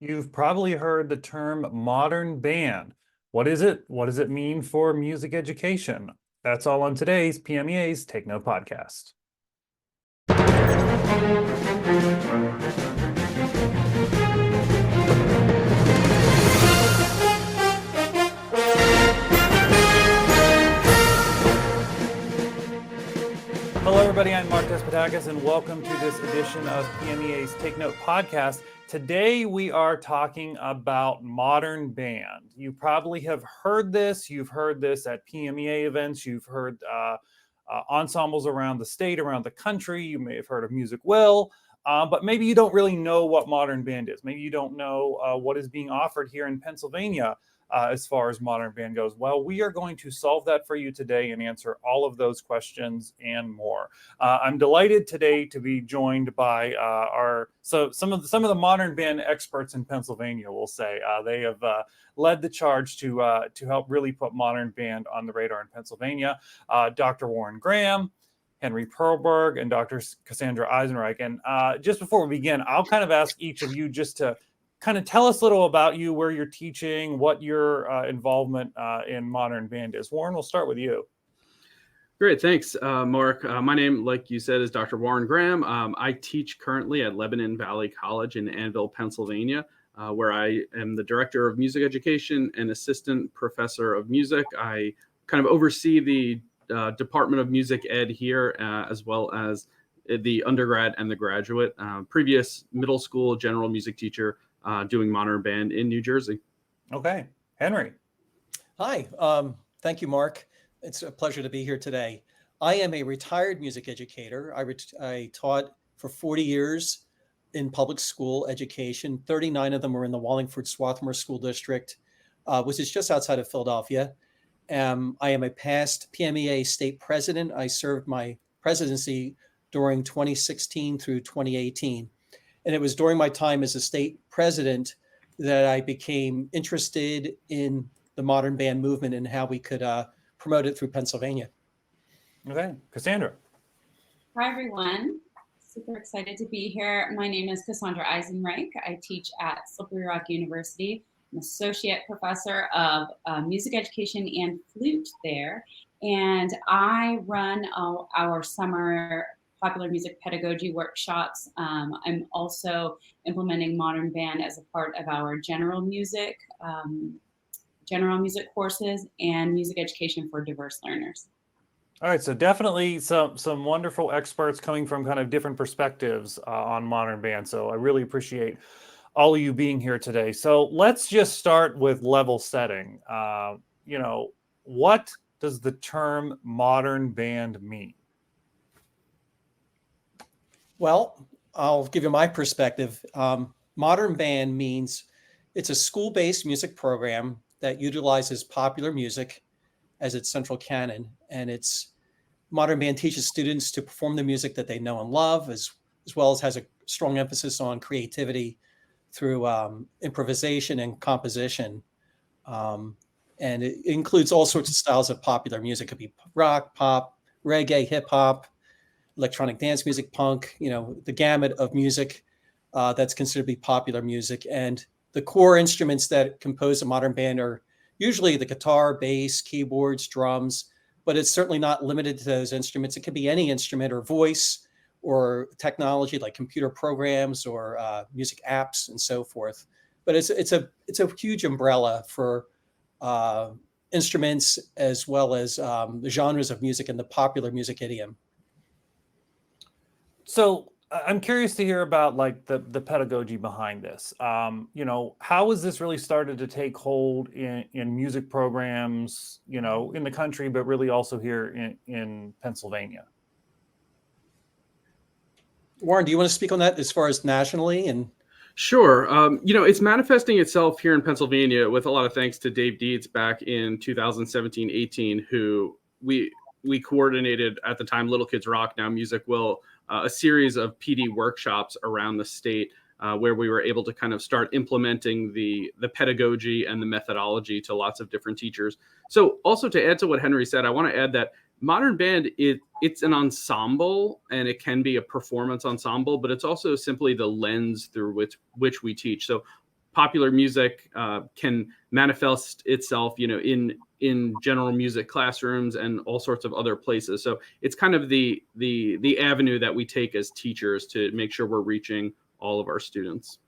You've probably heard the term modern band. What is it? What does it mean for music education? That's all on today's PMEA's Take Note podcast. Hello, everybody. I'm Mark Despotakis, and welcome to this edition of PMEA's Take Note podcast. Today, we are talking about modern band. You probably have heard this. You've heard this at PMEA events. You've heard ensembles around the state, around the country. You may have heard of Music Will, but maybe you don't really know what modern band is. Maybe you don't know what is being offered here in Pennsylvania as far as modern band goes. Well, we are going to solve that for you today and answer all of those questions and more. I'm delighted today to be joined by some of the modern band experts in Pennsylvania. We'll say they have led the charge to help really put modern band on the radar in Pennsylvania. Dr. Warren Gramm, Henry Pearlberg, and Dr. Cassandra Eisenreich. And just before we begin, I'll kind of ask each of you just to kind of tell us a little about you, where you're teaching, what your involvement in modern band is. Warren, we'll start with you. Great, thanks, Mark. My name, like you said, is Dr. Warren Gramm. I teach currently at Lebanon Valley College in Annville, Pennsylvania, where I am the director of music education and assistant professor of music. I kind of oversee the Department of Music Ed here, as well as the undergrad and the graduate. Previous middle school general music teacher doing modern band in New Jersey. Okay, Henry. Hi, thank you, Mark. It's a pleasure to be here today. I am a retired music educator. I taught for 40 years in public school education. 39 of them were in the Wallingford-Swarthmore School District, which is just outside of Philadelphia. I am a past PMEA state president. I served my presidency during 2016 through 2018. And it was during my time as a state president that I became interested in the modern band movement and how we could promote it through Pennsylvania. Okay, Cassandra. Hi, everyone. Super excited to be here. My name is Cassandra Eisenreich. I teach at Slippery Rock University. I'm associate professor of music education and flute there. And I run our summer popular music pedagogy workshops. I'm also implementing modern band as a part of our general music courses and music education for diverse learners. All right, so definitely some wonderful experts coming from kind of different perspectives on modern band. So I really appreciate all of you being here today. So let's just start with level setting. What does the term modern band mean? Well, I'll give you my perspective. Modern band means it's a school-based music program that utilizes popular music as its central canon. And modern band teaches students to perform the music that they know and love, as well as has a strong emphasis on creativity through improvisation and composition. And it includes all sorts of styles of popular music. It could be rock, pop, reggae, hip hop, electronic dance music, punk, the gamut of music that's considered to be popular music. And the core instruments that compose a modern band are usually the guitar, bass, keyboards, drums, but it's certainly not limited to those instruments. It could be any instrument or voice or technology like computer programs or music apps and so forth. But it's a huge umbrella for instruments as well as the genres of music and the popular music idiom. So I'm curious to hear about like the pedagogy behind this. How has this really started to take hold in music programs, in the country, but really also here in Pennsylvania? Warren, do you want to speak on that as far as nationally? Sure. It's manifesting itself here in Pennsylvania with a lot of thanks to Dave Dietz back in 2017-18, who we coordinated at the time Little Kids Rock, now Music Will, a series of PD workshops around the state where we were able to kind of start implementing the pedagogy and the methodology to lots of different teachers. So also to add to what Henry said, I want to add that modern band, it's an ensemble and it can be a performance ensemble, but it's also simply the lens through which we teach. So popular music can manifest itself, in general music classrooms and all sorts of other places. So it's kind of the avenue that we take as teachers to make sure we're reaching all of our students.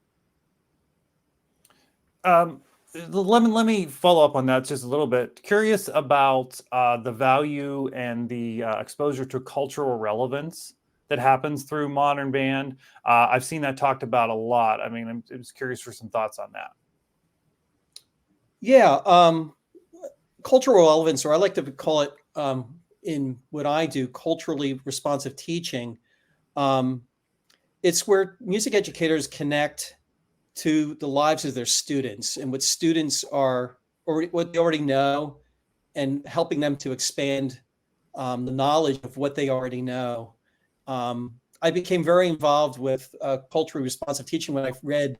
Let me follow up on that just a little bit. Curious about the value and the exposure to cultural relevance that happens through modern band. I've seen that talked about a lot. I mean, I'm just curious for some thoughts on that. Yeah, cultural relevance, or I like to call it in what I do, culturally responsive teaching. It's where music educators connect to the lives of their students and what students are, or what they already know, and helping them to expand the knowledge of what they already know. I became very involved with culturally responsive teaching when I read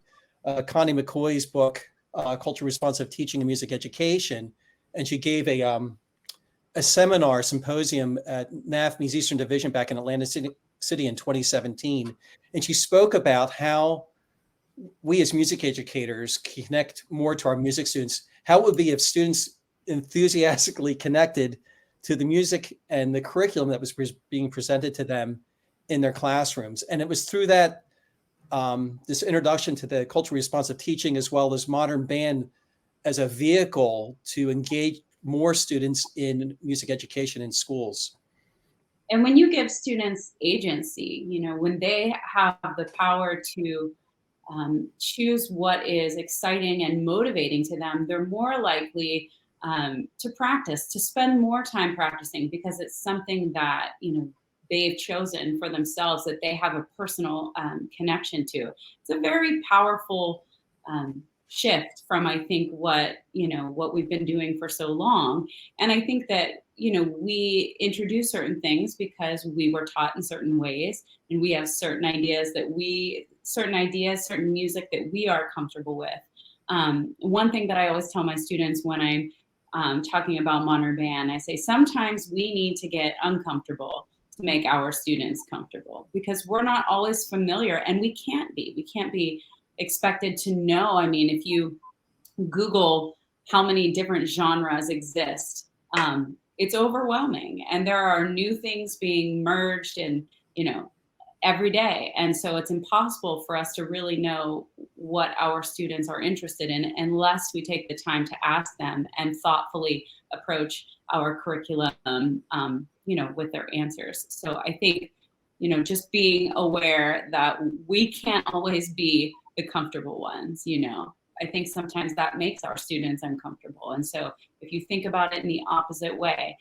Connie McCoy's book, Culturally Responsive Teaching and Music Education, and she gave a symposium at NAFME's Eastern Division back in Atlantic City in 2017, and she spoke about how we as music educators connect more to our music students. How it would be if students enthusiastically connected to the music and the curriculum that was being presented to them in their classrooms. And it was through that, this introduction to the culturally responsive teaching, as well as modern band as a vehicle to engage more students in music education in schools. And when you give students agency, when they have the power to choose what is exciting and motivating to them, they're more likely to practice, to spend more time practicing, because it's something that, they've chosen for themselves, that they have a personal connection to. It's a very powerful shift from, I think, what we've been doing for so long. And I think that, we introduce certain things because we were taught in certain ways, and we have certain ideas, certain music that we are comfortable with. One thing that I always tell my students when I'm talking about modern band, I say, sometimes we need to get uncomfortable to make our students comfortable, because we're not always familiar, and we can't be expected to know. I mean, if you Google how many different genres exist, it's overwhelming, and there are new things being merged and every day. And so it's impossible for us to really know what our students are interested in unless we take the time to ask them and thoughtfully approach our curriculum, with their answers. So I think, just being aware that we can't always be the comfortable ones, I think sometimes that makes our students uncomfortable. And so if you think about it in the opposite way,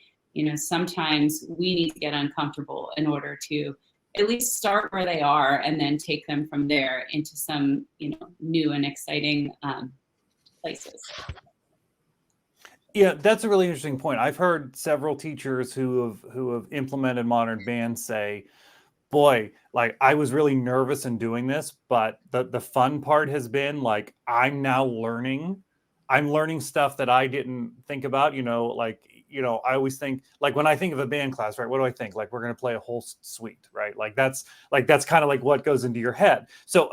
sometimes we need to get uncomfortable in order to at least start where they are, and then take them from there into some, new and exciting places. Yeah, that's a really interesting point. I've heard several teachers who have implemented modern band say, boy, like, I was really nervous in doing this, but the fun part has been, like, I'm learning stuff that I didn't think about, I always think, like, when I think of a band class, right, what do I think? Like, we're going to play a whole suite, right? That's kind of like what goes into your head. So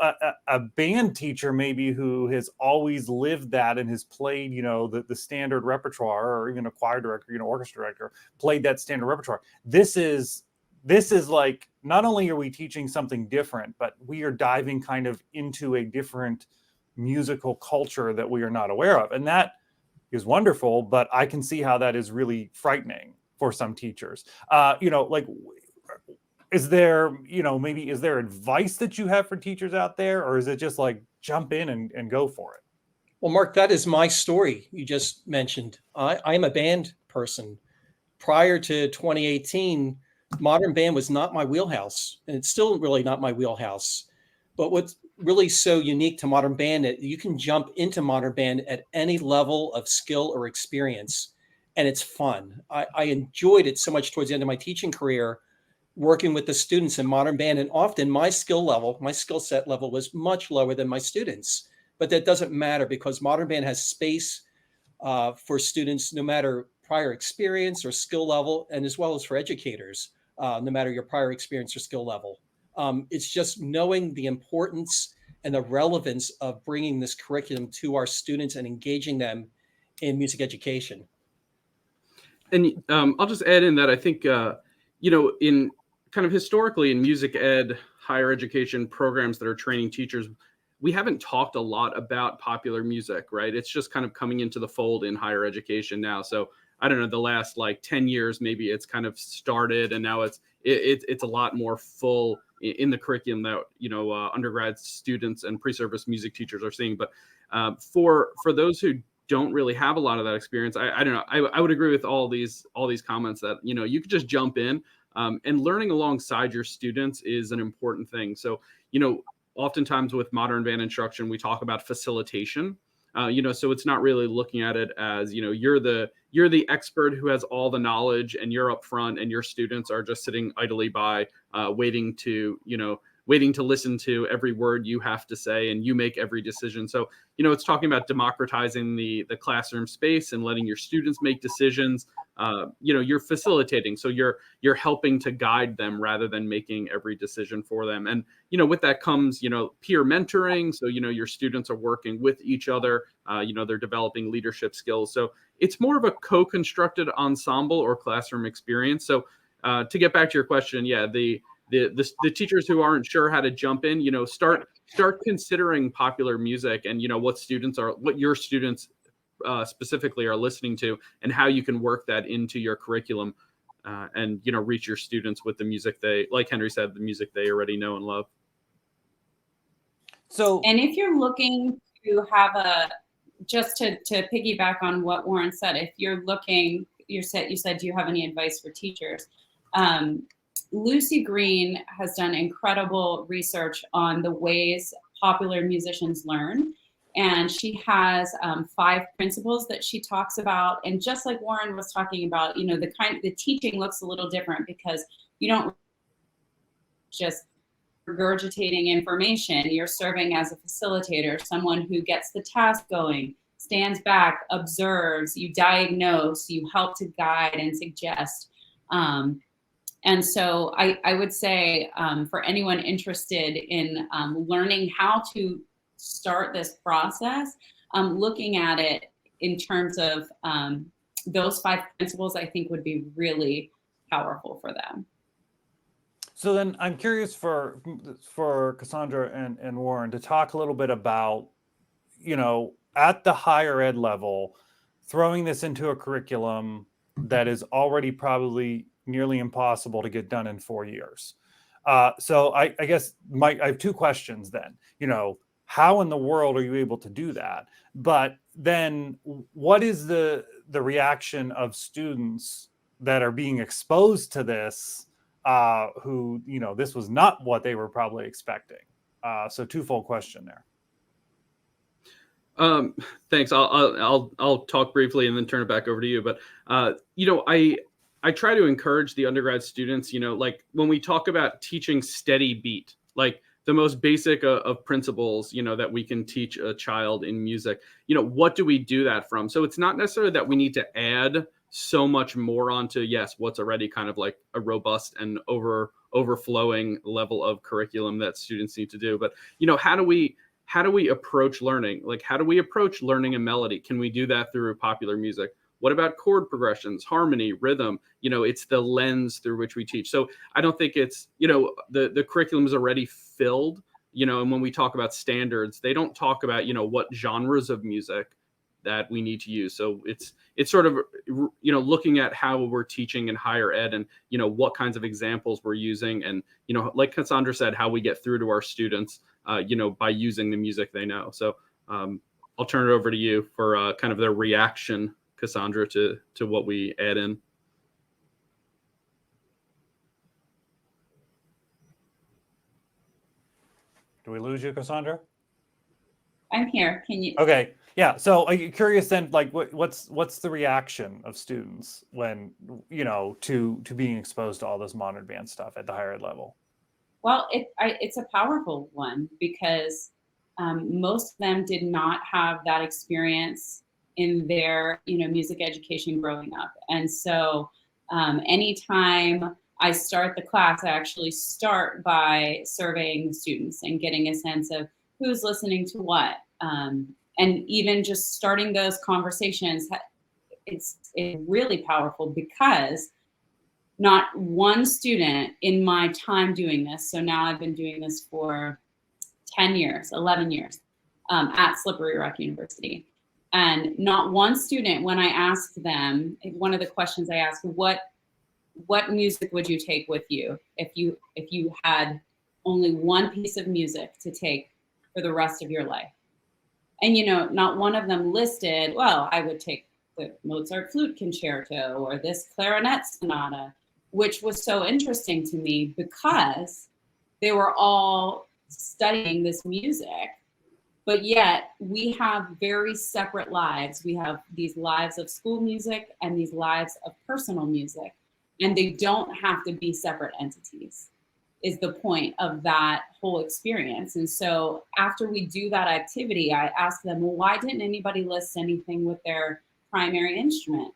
a band teacher maybe who has always lived that and has played, the standard repertoire, or even a choir director, orchestra director, played that standard repertoire. This is like, not only are we teaching something different, but we are diving kind of into a different musical culture that we are not aware of. And that is wonderful, but I can see how that is really frightening for some teachers. Is there advice that you have for teachers out there, or is it just like jump in and go for it? Well, Mark, that is my story you just mentioned. I am a band person. Prior to 2018, modern band was not my wheelhouse, and it's still really not my wheelhouse. But what's really so unique to modern band, that you can jump into modern band at any level of skill or experience, and it's fun. I enjoyed it so much towards the end of my teaching career, working with the students in modern band, and often my skill set level was much lower than my students. But that doesn't matter, because modern band has space for students, no matter prior experience or skill level, and as well as for educators, no matter your prior experience or skill level. It's just knowing the importance and the relevance of bringing this curriculum to our students and engaging them in music education. And I'll just add in that I think, in kind of historically in music ed, higher education programs that are training teachers, we haven't talked a lot about popular music, right? It's just kind of coming into the fold in higher education now. So I don't know, the last like 10 years, maybe it's kind of started, and now it's a lot more full in the curriculum that, undergrad students and pre-service music teachers are seeing. But for those who don't really have a lot of that experience, I don't know. I would agree with all these comments that, you could just jump in, and learning alongside your students is an important thing. So, oftentimes with modern band instruction, we talk about facilitation. So it's not really looking at it as, you're the expert who has all the knowledge and you're up front and your students are just sitting idly by, waiting to listen to every word you have to say and you make every decision. So, it's talking about democratizing the classroom space and letting your students make decisions. You're facilitating. So you're helping to guide them rather than making every decision for them. And, with that comes, peer mentoring. So, your students are working with each other, they're developing leadership skills. So it's more of a co-constructed ensemble or classroom experience. So to get back to your question, yeah, the teachers who aren't sure how to jump in, start considering popular music and, what your students specifically are listening to and how you can work that into your curriculum, and, reach your students with the music like Henry said, the music they already know and love. So, and if you're looking to have just to piggyback on what Warren said, if you're looking, you said, do you have any advice for teachers? Lucy Green has done incredible research on the ways popular musicians learn. And she has 5 principles that she talks about. And just like Warren was talking about, the teaching looks a little different because you don't just regurgitating information. You're serving as a facilitator, someone who gets the task going, stands back, observes, you diagnose, you help to guide and suggest. And so I would say for anyone interested in learning how to start this process, looking at it in terms of those 5 principles, I think would be really powerful for them. So then I'm curious for Cassandra and Warren to talk a little bit about, at the higher ed level, throwing this into a curriculum that is already probably nearly impossible to get done in 4 years. So I guess I have 2 questions then. How in the world are you able to do that? But then what is the reaction of students that are being exposed to this, who, this was not what they were probably expecting? So twofold question there. Thanks. I'll talk briefly and then turn it back over to you. But, I try to encourage the undergrad students, like when we talk about teaching steady beat, like the most basic of principles, that we can teach a child in music, what do we do that from? So it's not necessarily that we need to add so much more onto, what's already kind of like a robust and overflowing level of curriculum that students need to do. But, how do we approach learning? Like, how do we approach learning a melody? Can we do that through popular music? What about chord progressions, harmony, rhythm? It's the lens through which we teach. So I don't think it's, the curriculum is already filled, and when we talk about standards, they don't talk about, what genres of music that we need to use. So it's sort of, looking at how we're teaching in higher ed and, what kinds of examples we're using. And, like Cassandra said, how we get through to our students, by using the music they know. So I'll turn it over to you for kind of their reaction, Cassandra, to what we add in. Do we lose you, Cassandra? I'm here. Can you? Okay. Yeah. So are you curious then, like what's the reaction of students when, to being exposed to all this modern band stuff at the higher ed level? Well, it's a powerful one because most of them did not have that experience in their, music education growing up. And so anytime I start the class, I actually start by surveying the students and getting a sense of, who's listening to what. And even just starting those conversations, it's really powerful, because not one student in my time doing this, so now I've been doing this for 10 years, 11 years at Slippery Rock University. And not one student, when I asked them, one of the questions I asked, what music would you take with you if you had only one piece of music to take for the rest of your life? And, not one of them listed, well, I would take the Mozart flute concerto or this clarinet sonata, which was so interesting to me, because they were all studying this music, but yet we have very separate lives. We have these lives of school music and these lives of personal music, and they don't have to be separate entities, is the point of that whole experience. And so after we do that activity, I ask them, well, why didn't anybody list anything with their primary instrument?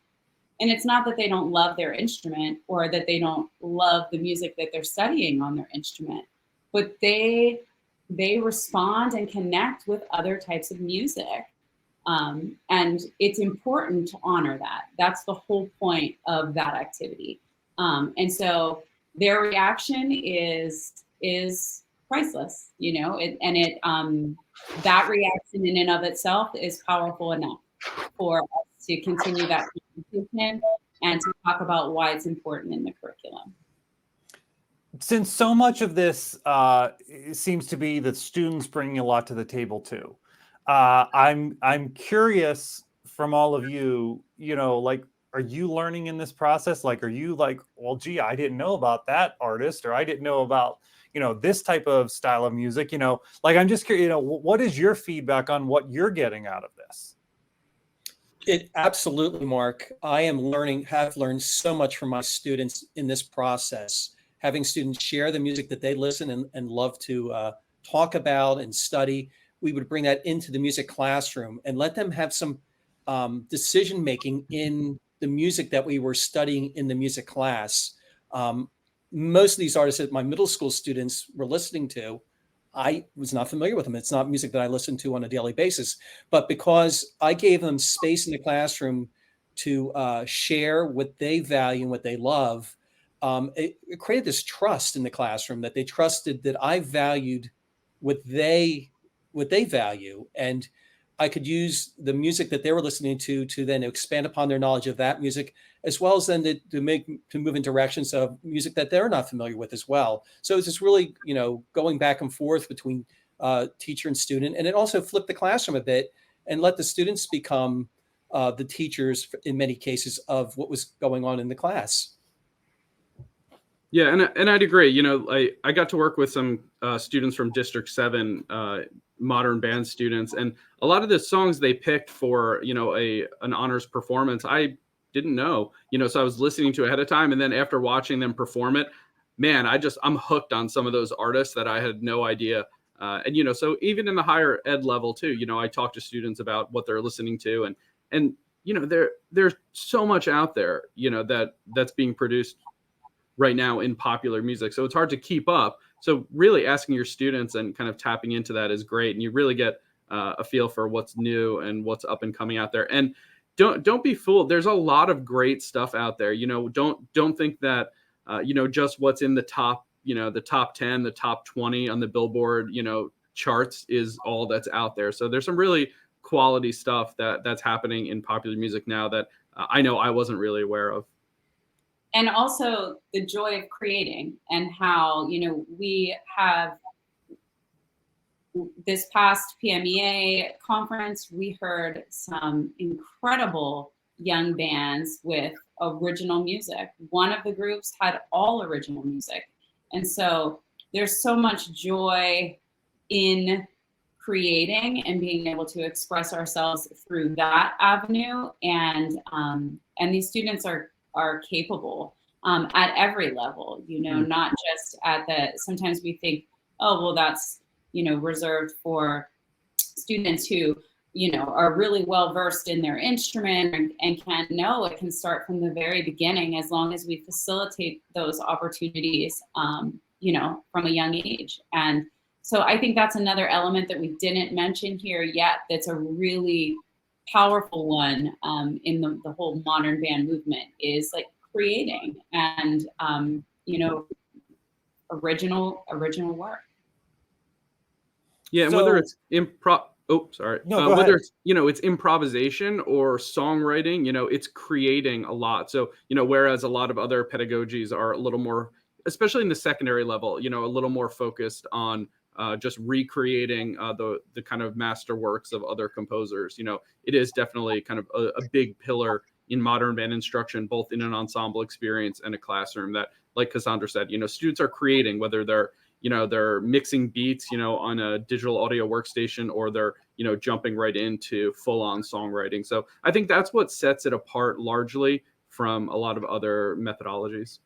And it's not that they don't love their instrument or that they don't love the music that they're studying on their instrument, but they respond and connect with other types of music. And it's important to honor that. That's the whole point of that activity. And so their reaction is priceless, that reaction in and of itself is powerful enough for us to continue that conversation and to talk about why it's important in the curriculum. Since so much of this seems to be that students bringing a lot to the table too, I'm curious from all of you, are you learning in this process? Like, are you like, well, gee, I didn't know about that artist, or I didn't know about, this type of style of music, I'm just curious, what is your feedback on what you're getting out of this? It absolutely, Mark. have learned so much from my students in this process. Having students share the music that they listen and love to talk about and study, we would bring that into the music classroom and let them have some decision making in the music that we were studying in the music class. Most of these artists that my middle school students were listening to, I was not familiar with them. It's not music that I listen to on a daily basis, but because I gave them space in the classroom to share what they value and what they love, it created this trust in the classroom that they trusted that I valued what they value, and I could use the music that they were listening to then expand upon their knowledge of that music, as well as then to move in directions of music that they're not familiar with as well. So it's just really, going back and forth between teacher and student, and it also flipped the classroom a bit and let the students become the teachers in many cases of what was going on in the class. Yeah, and I'd agree. I got to work with some students from District 7, modern band students, and a lot of the songs they picked for an honors performance, I didn't know. So I was listening to ahead of time, and then after watching them perform it, man, I'm hooked on some of those artists that I had no idea. And so even in the higher ed level too, I talk to students about what they're listening to, and there's so much out there, that's being produced right now in popular music. So it's hard to keep up. So really asking your students and kind of tapping into that is great. And you really get a feel for what's new and what's up and coming out there. And don't be fooled. There's a lot of great stuff out there. Don't think that, just what's in the top, the top 10, the top 20 on the Billboard, charts is all that's out there. So there's some really quality stuff that's happening in popular music now that I know I wasn't really aware of. And also the joy of creating, and how, we have this past PMEA conference, we heard some incredible young bands with original music. One of the groups had all original music. And so there's so much joy in creating and being able to express ourselves through that avenue. And these students are capable at every level, not just sometimes we think, oh, well, that's, reserved for students who, are really well versed in their instrument and it can start from the very beginning, as long as we facilitate those opportunities, from a young age. And So I think that's another element that we didn't mention here yet. That's a really powerful one in the whole modern band movement, is like creating and original work. Yeah, and So- whether it's improv, No, go whether ahead. it's it's improvisation or songwriting, it's creating a lot. So whereas a lot of other pedagogies are a little more, especially in the secondary level, a little more focused on just recreating the kind of masterworks of other composers. It is definitely kind of a big pillar in modern band instruction, both in an ensemble experience and a classroom. That, like Cassandra said, students are creating, whether they're mixing beats, on a digital audio workstation, or they're, jumping right into full-on songwriting. So I think that's what sets it apart largely from a lot of other methodologies.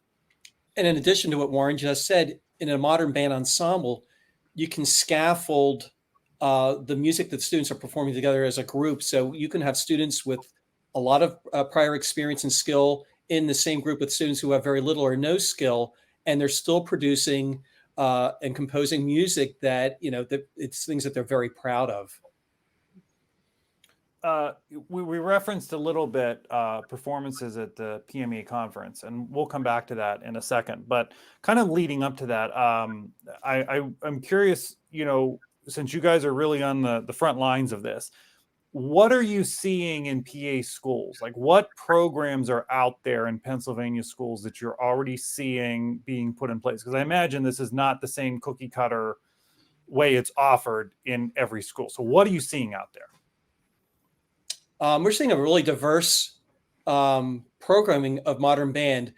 And in addition to what Warren just said, in a modern band ensemble, you can scaffold the music that students are performing together as a group. So you can have students with a lot of prior experience and skill in the same group with students who have very little or no skill, and they're still producing and composing music that, that it's things that they're very proud of. We referenced a little bit performances at the PMEA conference, and we'll come back to that in a second. But kind of leading up to that, I'm curious, since you guys are really on the front lines of this, what are you seeing in PA schools? Like, what programs are out there in Pennsylvania schools that you're already seeing being put in place? Because I imagine this is not the same cookie cutter way it's offered in every school. So what are you seeing out there? We're seeing a really diverse programming of modern band.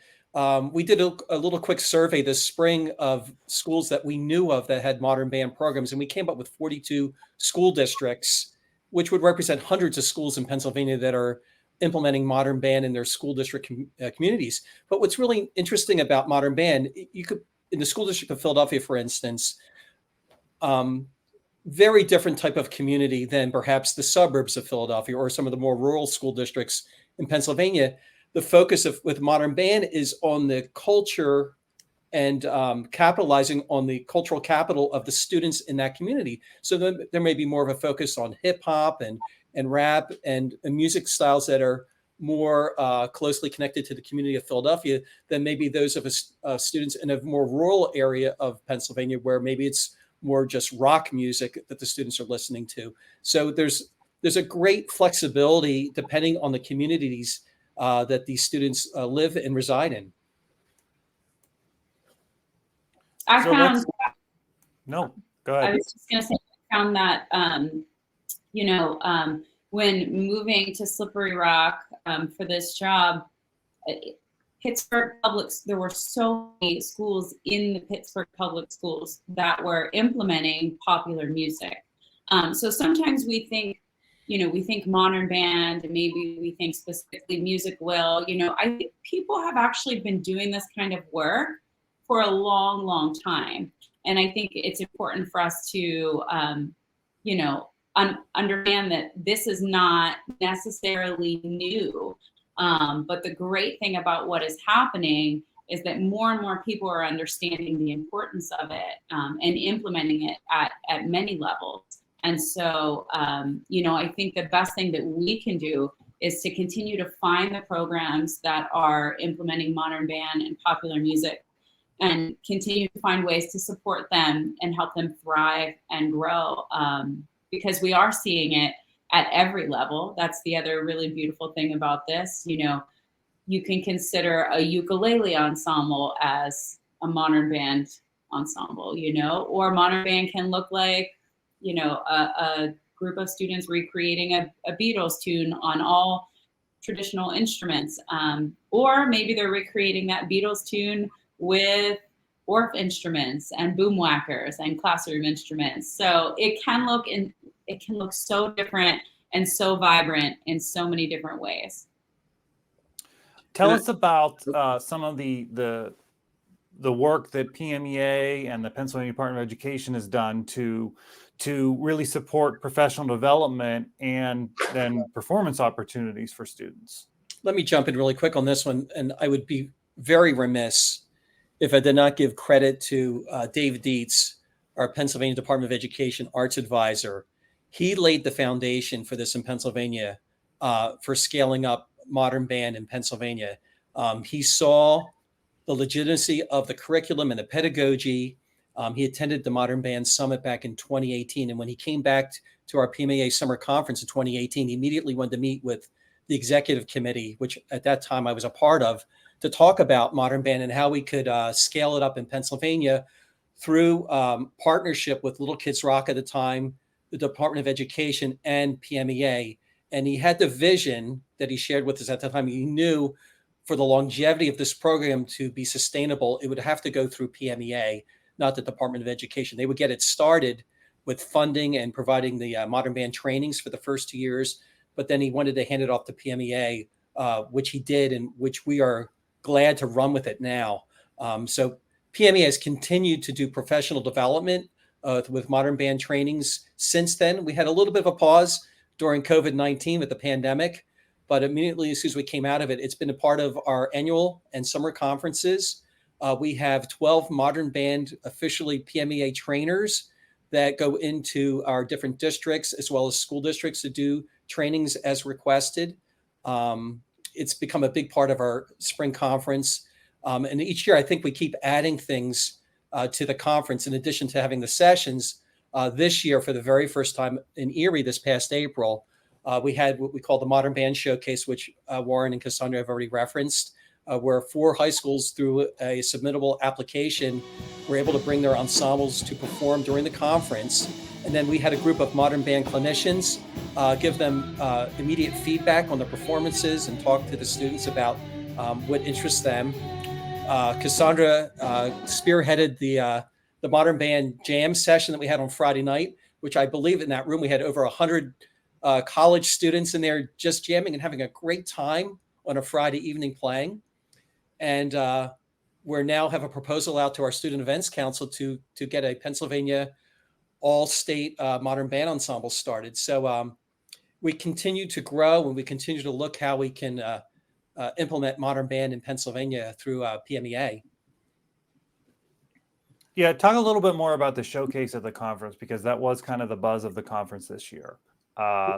We did a little quick survey this spring of schools that we knew of that had modern band programs, and we came up with 42 school districts, which would represent hundreds of schools in Pennsylvania that are implementing modern band in their school district communities. But what's really interesting about modern band, you could, in the school district of Philadelphia, for instance, very different type of community than perhaps the suburbs of Philadelphia or some of the more rural school districts in Pennsylvania. The focus with modern band is on the culture and capitalizing on the cultural capital of the students in that community. So there may be more of a focus on hip hop and rap and music styles that are more closely connected to the community of Philadelphia than maybe those of us students in a more rural area of Pennsylvania, where maybe it's more just rock music that the students are listening to. So there's a great flexibility depending on the communities that these students live and reside in. No, go ahead. I was just going to say, I found that, when moving to Slippery Rock for this job, Pittsburgh there were so many schools in the Pittsburgh public schools that were implementing popular music. So sometimes we think modern band, and maybe we think specifically Music Will. I think people have actually been doing this kind of work for a long, long time. And I think it's important for us to, understand that this is not necessarily new. But the great thing about what is happening is that more and more people are understanding the importance of it and implementing it at many levels. And so, I think the best thing that we can do is to continue to find the programs that are implementing modern band and popular music, and continue to find ways to support them and help them thrive and grow, because we are seeing it at every level. That's the other really beautiful thing about this. You can consider a ukulele ensemble as a modern band ensemble, or modern band can look like, a group of students recreating a Beatles tune on all traditional instruments. Or maybe they're recreating that Beatles tune with Orff instruments and boom whackers and classroom instruments. So it can look so different and so vibrant in so many different ways. Tell us about some of the work that PMEA and the Pennsylvania Department of Education has done to really support professional development and then performance opportunities for students. Let me jump in really quick on this one. And I would be very remiss if I did not give credit to Dave Dietz, our Pennsylvania Department of Education arts advisor. He laid the foundation for this in Pennsylvania, for scaling up modern band in Pennsylvania. He saw the legitimacy of the curriculum and the pedagogy. He attended the Modern Band Summit back in 2018. And when he came back to our PMEA summer conference in 2018, he immediately wanted to meet with the executive committee, which at that time I was a part of, to talk about modern band and how we could scale it up in Pennsylvania through partnership with Little Kids Rock at the time, the Department of Education, and PMEA. And he had the vision that he shared with us at the time. He knew for the longevity of this program to be sustainable, it would have to go through PMEA, not the Department of Education. They would get it started with funding and providing the modern band trainings for the first 2 years, but then he wanted to hand it off to PMEA, which he did, and which we are glad to run with it now. So PMEA has continued to do professional development with modern band trainings. Since then, we had a little bit of a pause during COVID-19 with the pandemic, but immediately as soon as we came out of it, it's been a part of our annual and summer conferences. We have 12 modern band officially PMEA trainers that go into our different districts as well as school districts to do trainings as requested. It's become a big part of our spring conference. And each year, I think we keep adding things to the conference in addition to having the sessions. This year, for the very first time in Erie this past April, we had what we call the Modern Band Showcase, which Warren and Cassandra have already referenced, where 4 high schools through a submittable application were able to bring their ensembles to perform during the conference. And then we had a group of modern band clinicians give them immediate feedback on the performances and talk to the students about what interests them. Cassandra spearheaded the modern band jam session that we had on Friday night, which I believe in that room we had over 100 college students in there just jamming and having a great time on a Friday evening playing. And we now have a proposal out to our Student Events Council to get a Pennsylvania all-state modern band ensemble started. So we continue to grow, and we continue to look how we can implement modern band in Pennsylvania through PMEA. Yeah, talk a little bit more about the showcase at the conference, because that was kind of the buzz of the conference this year.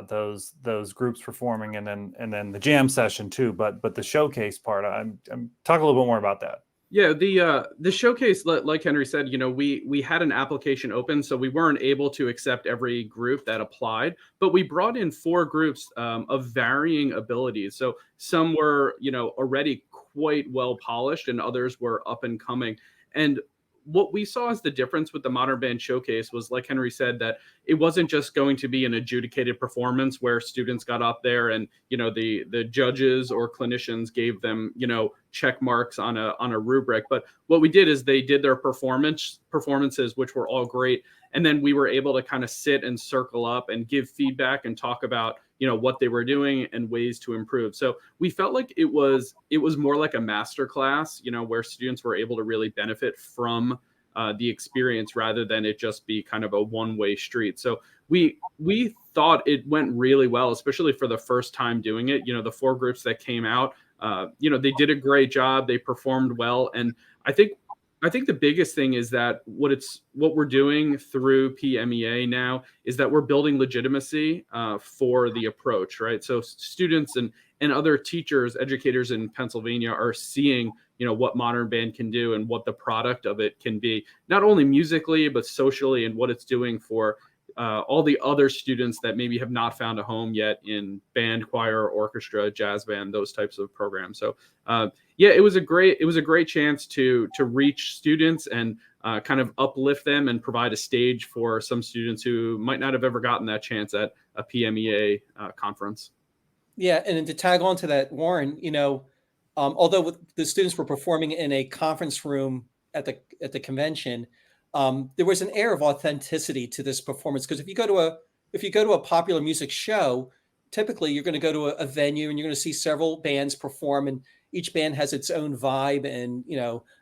Those groups performing, and then the jam session too. But the showcase part, I'm talk a little bit more about that. Yeah, the showcase, like Henry said, we had an application open, so we weren't able to accept every group that applied, but we brought in 4 groups of varying abilities. So some were, already quite well polished, and others were up and coming. And what we saw as the difference with the Modern Band Showcase was, like Henry said, that it wasn't just going to be an adjudicated performance where students got up there and, the judges or clinicians gave them, check marks on a rubric. But what we did is they did their performances, which were all great. And then we were able to kind of sit and circle up and give feedback and talk about, what they were doing and ways to improve. So we felt like it was more like a master class, where students were able to really benefit from the experience rather than it just be kind of a one-way street. So we thought it went really well, especially for the first time doing it. The 4 groups that came out, they did a great job. They performed well. And I think the biggest thing is that what we're doing through PMEA now is that we're building legitimacy for the approach, right? So students and other teachers, educators in Pennsylvania are seeing, what modern band can do and what the product of it can be, not only musically, but socially, and what it's doing for all the other students that maybe have not found a home yet in band, choir, orchestra, jazz band, those types of programs. So it was a great chance to reach students and kind of uplift them and provide a stage for some students who might not have ever gotten that chance at a PMEA conference. Yeah, and then to tag on to that, Warren, although the students were performing in a conference room at the convention, there was an air of authenticity to this performance. Because if you go to a popular music show, typically you're going to go to a venue and you're going to see several bands perform, and each band has its own vibe and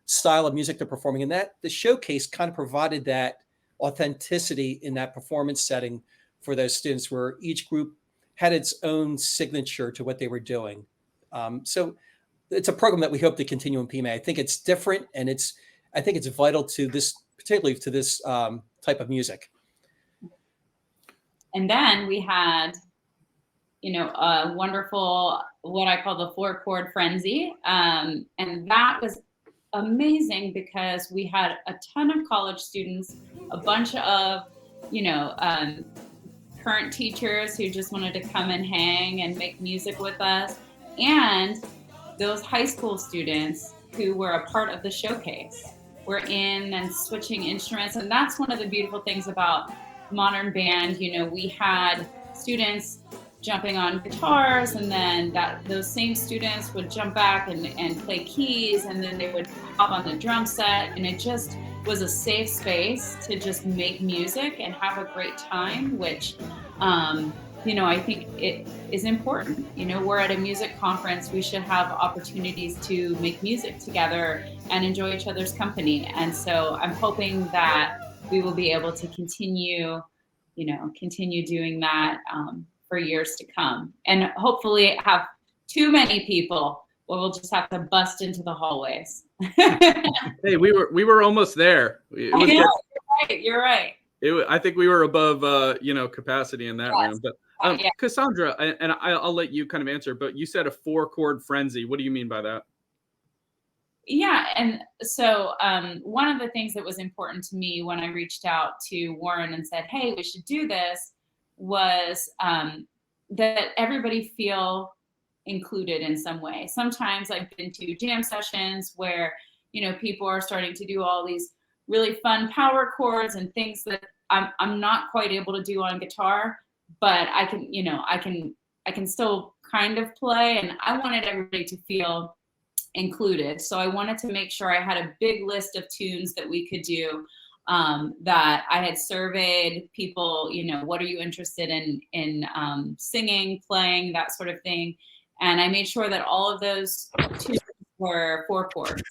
style of music they're performing. And that the showcase kind of provided that authenticity in that performance setting for those students, where each group had its own signature to what they were doing. So it's a program that we hope to continue in PMEA. I think it's different, and I think it's vital to this, particularly to this type of music. And then we had, a wonderful, what I call the 4-chord frenzy. And that was amazing because we had a ton of college students, a bunch of, current teachers who just wanted to come and hang and make music with us, and those high school students who were a part of the showcase. We're in and switching instruments. And that's one of the beautiful things about modern band. We had students jumping on guitars, and then those same students would jump back and play keys, and then they would hop on the drum set, and it just was a safe space to just make music and have a great time, which I think it is important. We're at a music conference. We should have opportunities to make music together and enjoy each other's company. And so I'm hoping that we will be able to continue doing that for years to come, and hopefully have too many people where we'll just have to bust into the hallways. Hey, we were almost there. You're right. I think we were above capacity in that room. But Yeah. Cassandra, and I'll let you kind of answer, but you said a 4-chord frenzy. What do you mean by that? Yeah, and so one of the things that was important to me when I reached out to Warren and said, hey, we should do this, was that everybody feel included in some way. Sometimes I've been to jam sessions where, people are starting to do all these really fun power chords and things that I'm not quite able to do on guitar, but I can still kind of play, and I wanted everybody to feel included. So I wanted to make sure I had a big list of tunes that we could do, that I had surveyed people, what are you interested in singing, playing, that sort of thing. And I made sure that all of those tunes were 4 chords.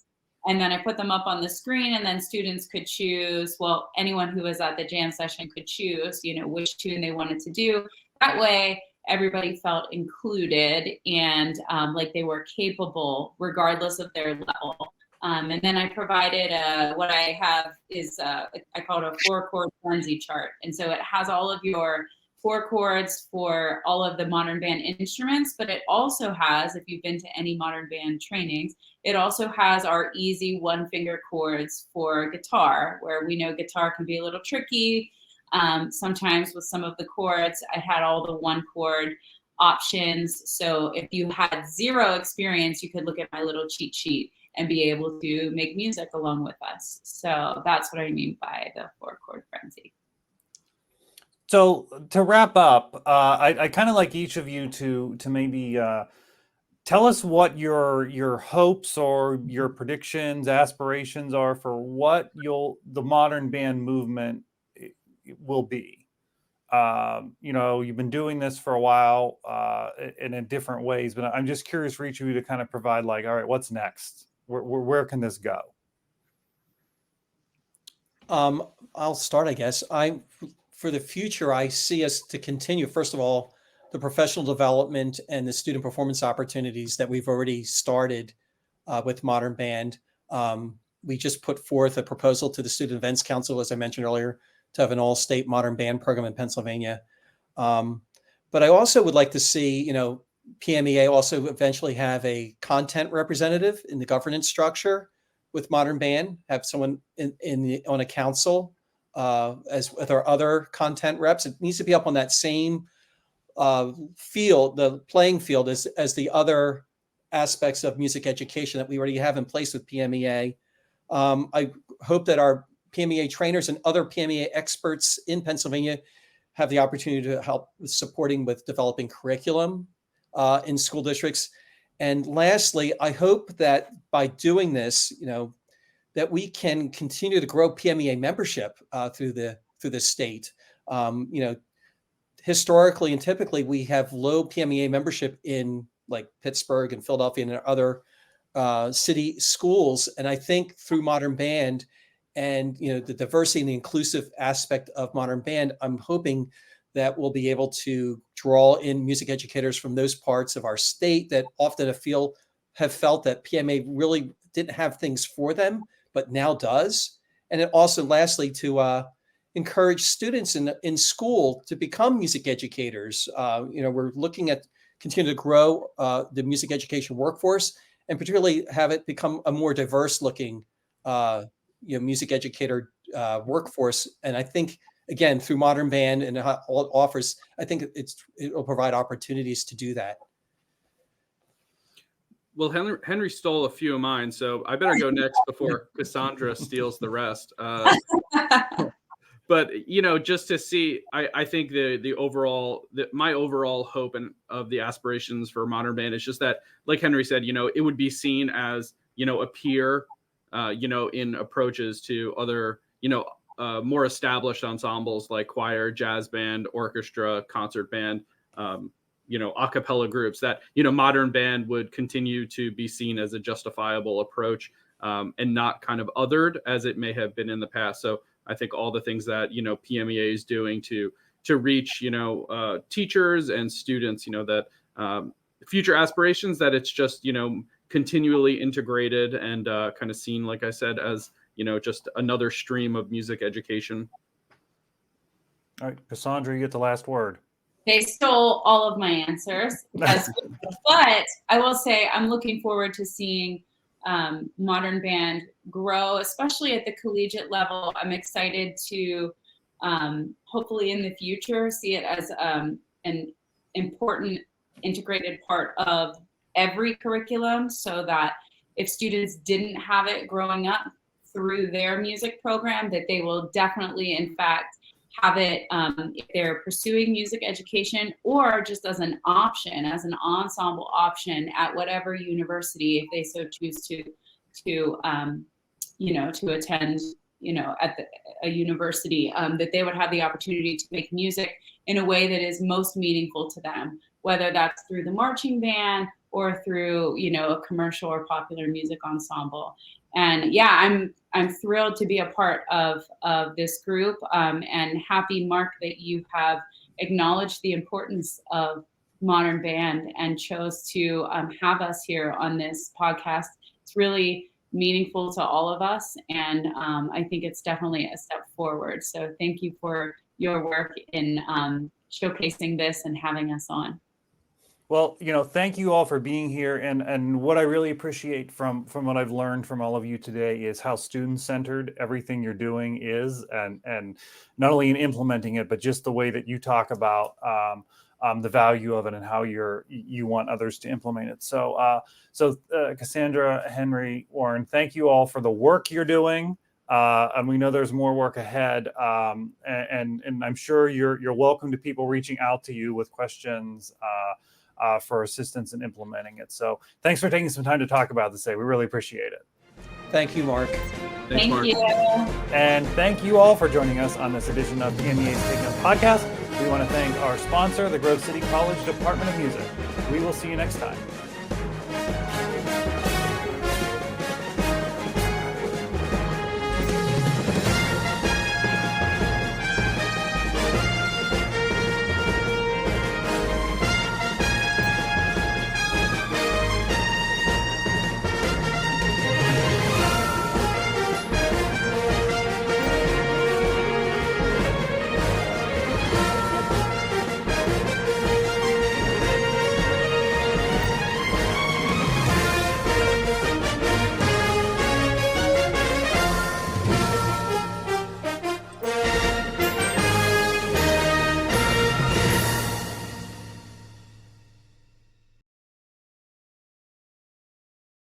And then I put them up on the screen, and then students could choose, well, anyone who was at the jam session could choose, which tune they wanted to do. That way, everybody felt included and like they were capable regardless of their level. And then I provided what I have is, I call it a 4-chord frenzy chart. And so it has all of your 4 chords for all of the modern band instruments, but it also has, if you've been to any modern band trainings, it also has our easy 1-finger chords for guitar, where we know guitar can be a little tricky. Sometimes with some of the chords, I had all the 1-chord options. So if you had 0 experience, you could look at my little cheat sheet and be able to make music along with us. So that's what I mean by the 4-chord frenzy. So to wrap up, I kind of like each of you to maybe tell us what your hopes or your predictions, aspirations are for what the modern band movement will be. You've been doing this for a while in different ways, but I'm just curious for each of you to kind of provide all right, what's next? Where can this go? I'll start, I guess. For the future, I see us to continue, first of all, the professional development and the student performance opportunities that we've already started with Modern Band. We just put forth a proposal to the Student Events Council, as I mentioned earlier, to have an all-state modern band program in Pennsylvania. But I also would like to see, PMEA also eventually have a content representative in the governance structure with Modern Band, have someone on a council as with our other content reps. It needs to be up on that same field, the playing field, as the other aspects of music education that we already have in place with PMEA. I hope that our PMEA trainers and other PMEA experts in Pennsylvania have the opportunity to help with supporting with developing curriculum in school districts. And lastly, I hope that by doing this, that we can continue to grow PMEA membership through the state. Historically and typically, we have low PMEA membership in like Pittsburgh and Philadelphia and other city schools. And I think through Modern Band and the diversity and the inclusive aspect of Modern Band, I'm hoping that we'll be able to draw in music educators from those parts of our state that often have felt that PMA really didn't have things for them, but now does. And it also, lastly, to encourage students in school to become music educators. We're looking at continue to grow the music education workforce, and particularly have it become a more diverse looking music educator workforce. And I think, again, through Modern Band and how all it offers, I think it'll provide opportunities to do that. Well, Henry stole a few of mine, so I better go next before Cassandra steals the rest. But just to see, I think my overall hope and of the aspirations for Modern Band is just that, like Henry said, it would be seen as a peer, in approaches to other more established ensembles like choir, jazz band, orchestra, concert band, a cappella groups, that Modern Band would continue to be seen as a justifiable approach, and not kind of othered as it may have been in the past. So I think all the things that PMEA is doing to reach teachers and students, that future aspirations, that it's just continually integrated and kind of seen, like I said, as just another stream of music education. All right, Cassandra, you get the last word. They stole all of my answers, but I will say I'm looking forward to seeing Modern Band grow, especially at the collegiate level. I'm excited to hopefully in the future see it as an important integrated part of every curriculum, so that if students didn't have it growing up through their music program, that they will definitely, in fact, have it if they're pursuing music education, or just as an option, as an ensemble option at whatever university, if they so choose to attend, at a university, that they would have the opportunity to make music in a way that is most meaningful to them, whether that's through the marching band or through, a commercial or popular music ensemble. And yeah, I'm thrilled to be a part of this group, and happy, Mark, that you have acknowledged the importance of Modern Band and chose to have us here on this podcast. It's really meaningful to all of us, and I think it's definitely a step forward. So thank you for your work in showcasing this and having us on. Well, thank you all for being here. And what I really appreciate from what I've learned from all of you today is how student-centered everything you're doing is, and not only in implementing it, but just the way that you talk about the value of it and how you want others to implement it. So, Cassandra, Henry, Warren, thank you all for the work you're doing. And we know there's more work ahead. And I'm sure you're welcome to people reaching out to you with questions for assistance in implementing it. So thanks for taking some time to talk about this today. We really appreciate it. Thank you, Mark. Thanks, Mark. Thank you. And thank you all for joining us on this edition of PMEA's Take Note Podcast. We want to thank our sponsor, the Grove City College Department of Music. We will see you next time.